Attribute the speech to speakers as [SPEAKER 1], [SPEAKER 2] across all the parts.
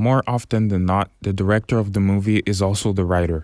[SPEAKER 1] More often than not, the director of the movie is also the writer.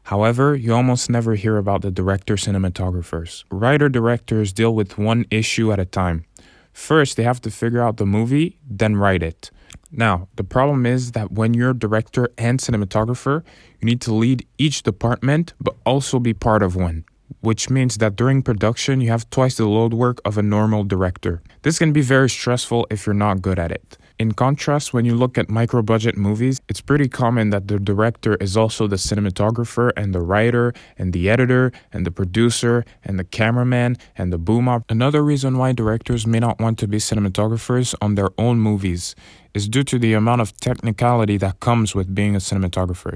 [SPEAKER 1] However, you almost never hear about the director-cinematographers. Writer-directors deal with one issue at a time. First, they have to figure out the movie, then write it. Now, the problem is that when you're director and cinematographer, you need to lead each department, but also be part of one, which means that during production, you have twice the load work of a normal director. This can be very stressful if you're not good at it. In contrast, when you look at micro-budget movies, it's pretty common that the director is also the cinematographer and the writer and the editor and the producer and the cameraman and the boom op. Another reason why directors may not want to be cinematographers on their own movies is due to the amount of technicality that comes with being a cinematographer.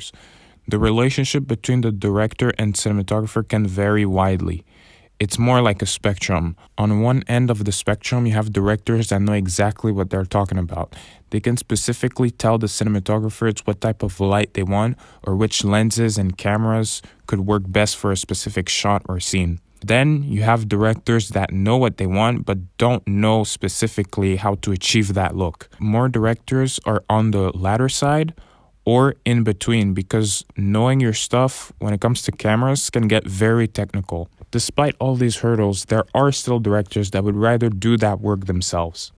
[SPEAKER 1] The relationship between the director and cinematographer can vary widely. It's more like a spectrum. On one end of the spectrum, you have directors that know exactly what they're talking about. They can specifically tell the cinematographers what type of light they want or which lenses and cameras could work best for a specific shot or scene. Then you have directors that know what they want but don't know specifically how to achieve that look. More directors are on the latter side or in between because knowing your stuff when it comes to cameras can get very technical. Despite all these hurdles, there are still directors that would rather do that work themselves.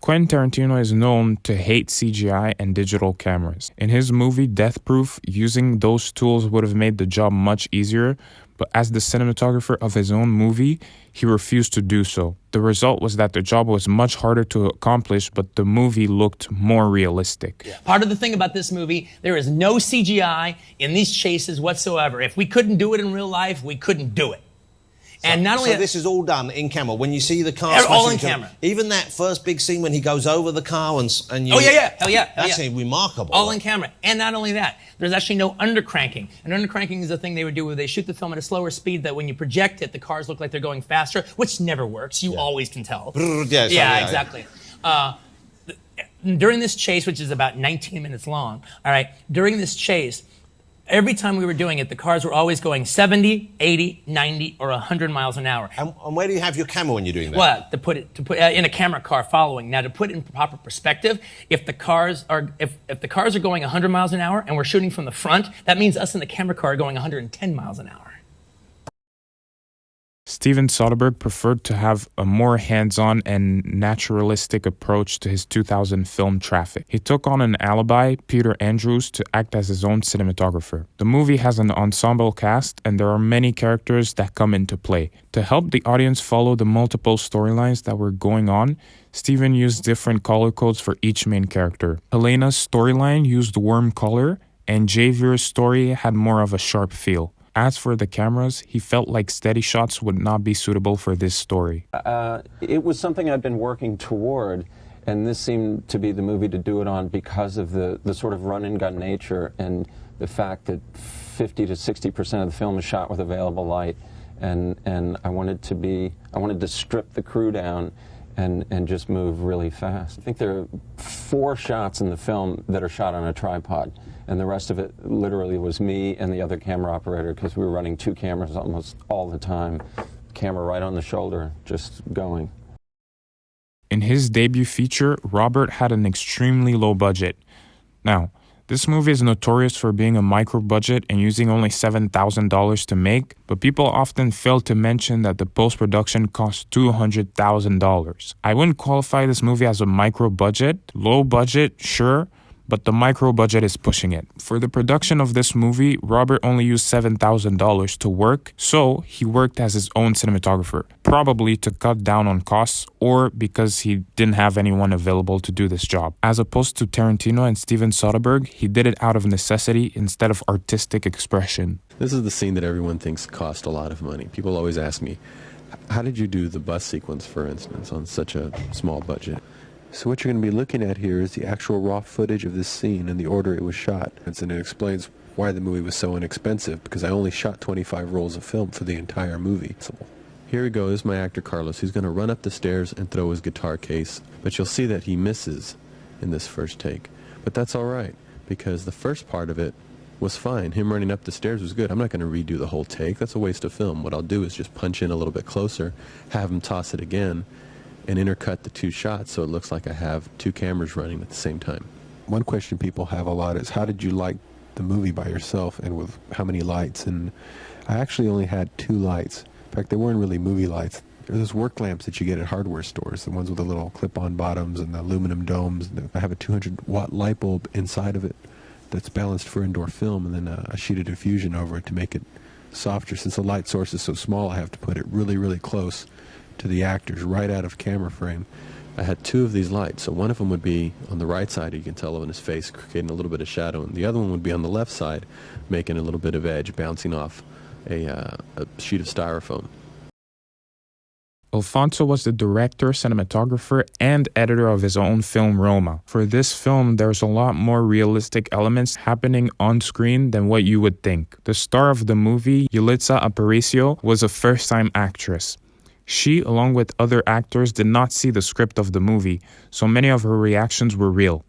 [SPEAKER 1] Quentin Tarantino is known to hate CGI and digital cameras. In his movie Death Proof, using those tools would have made the job much easier, but as the cinematographer of his own movie, he refused to do so. The result was that the job was much harder to accomplish, but the movie looked more realistic.
[SPEAKER 2] Yeah. Part of the thing about this movie, there is no CGI in these chases whatsoever. If we couldn't do it in real life, we couldn't do it. And not only
[SPEAKER 3] so this is all done in camera. When you see the car,
[SPEAKER 2] all in camera.
[SPEAKER 3] Even that first big scene when he goes over the car and you.
[SPEAKER 2] Oh yeah, hell yeah,
[SPEAKER 3] that's remarkable.
[SPEAKER 2] All in camera, and not only that, there's actually no undercranking. And undercranking is a thing they would do where they shoot the film at a slower speed that when you project it, the cars look like they're going faster, which never works. You always can tell. Yeah, exactly. During this chase, which is about 19 minutes long, all right. During this chase. Every time we were doing it, the cars were always going 70, 80, 90, or 100 miles an hour.
[SPEAKER 3] And where do you have your camera when you're doing that?
[SPEAKER 2] Well, to put in a camera car following. Now, to put it in proper perspective, if the cars are going 100 miles an hour and we're shooting from the front, that means us in the camera car are going 110 miles an hour.
[SPEAKER 1] Steven Soderbergh preferred to have a more hands-on and naturalistic approach to his 2000 film Traffic. He took on an alibi, Peter Andrews, to act as his own cinematographer. The movie has an ensemble cast, and there are many characters that come into play. To help the audience follow the multiple storylines that were going on, Steven used different color codes for each main character. Helena's storyline used warm color, and Javier's story had more of a sharp feel. As for the cameras, he felt like steady shots would not be suitable for this story.
[SPEAKER 4] It was something I'd been working toward, and this seemed to be the movie to do it on because of the sort of run-and-gun nature and the fact that 50 to 60% of the film is shot with available light, and I wanted to strip the crew down and just move really fast. I think there are 4 shots in the film that are shot on a tripod, and the rest of it literally was me and the other camera operator because we were running 2 cameras almost all the time. Camera right on the shoulder, just going.
[SPEAKER 1] In his debut feature, Robert had an extremely low budget. Now, this movie is notorious for being a micro-budget and using only $7,000 to make, but people often fail to mention that the post-production cost $200,000. I wouldn't qualify this movie as a micro-budget. Low budget, sure, but the micro budget is pushing it. For the production of this movie, Robert only used $7,000 to work, so he worked as his own cinematographer, probably to cut down on costs or because he didn't have anyone available to do this job. As opposed to Tarantino and Steven Soderbergh, he did it out of necessity instead of artistic expression.
[SPEAKER 5] This is the scene that everyone thinks cost a lot of money. People always ask me, how did you do the bus sequence, for instance, on such a small budget? So what you're going to be looking at here is the actual raw footage of this scene and the order it was shot. And it explains why the movie was so inexpensive, because I only shot 25 rolls of film for the entire movie. Here we go, this is my actor Carlos. He's going to run up the stairs and throw his guitar case, but you'll see that he misses in this first take. But that's all right, because the first part of it was fine. Him running up the stairs was good. I'm not going to redo the whole take. That's a waste of film. What I'll do is just punch in a little bit closer, have him toss it again, and intercut the 2 shots so it looks like I have 2 cameras running at the same time. One question people have a lot is, how did you light the movie by yourself and with how many lights? And I actually only had 2 lights. In fact, they weren't really movie lights. They're those work lamps that you get at hardware stores, the ones with the little clip-on bottoms and the aluminum domes. I have a 200-watt light bulb inside of it that's balanced for indoor film, and then a sheet of diffusion over it to make it softer. Since the light source is so small, I have to put it really, really close to the actors, right out of camera frame. I had 2 of these lights, so one of them would be on the right side, you can tell, of his face, creating a little bit of shadow, and the other one would be on the left side, making a little bit of edge, bouncing off a sheet of styrofoam.
[SPEAKER 1] Alfonso was the director, cinematographer, and editor of his own film Roma. For this film, there's a lot more realistic elements happening on screen than what you would think. The star of the movie, Yulitza Aparicio, was a first-time actress. She, along with other actors, did not see the script of the movie, so many of her reactions were real.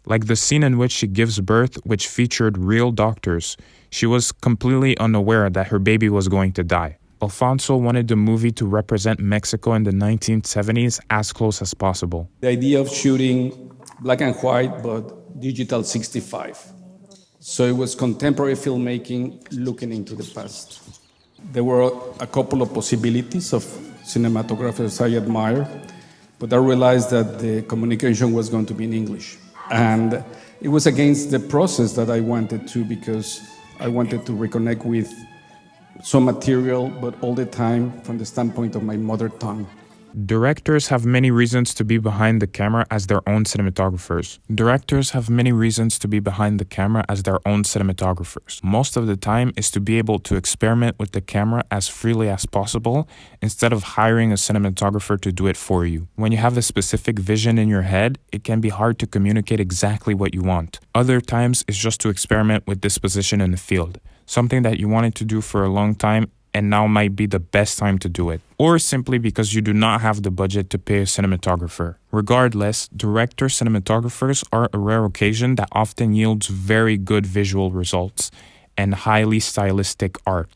[SPEAKER 1] Like the scene in which she gives birth, which featured real doctors. She was completely unaware that her baby was going to die. Alfonso wanted the movie to represent Mexico in the 1970s as close as possible.
[SPEAKER 6] The idea of shooting black and white, but digital 65. So it was contemporary filmmaking looking into the past. There were a couple of possibilities of cinematographers I admire, but I realized that the communication was going to be in English. And it was against the process that I wanted to, because I wanted to reconnect with some material, but all the time from the standpoint of my mother tongue.
[SPEAKER 1] Directors have many reasons to be behind the camera as their own cinematographers. Most of the time is to be able to experiment with the camera as freely as possible instead of hiring a cinematographer to do it for you. When you have a specific vision in your head, it can be hard to communicate exactly what you want. Other times it's just to experiment with disposition in the field, something that you wanted to do for a long time and now might be the best time to do it, or simply because you do not have the budget to pay a cinematographer. Regardless, director cinematographers are a rare occasion that often yields very good visual results and highly stylistic art.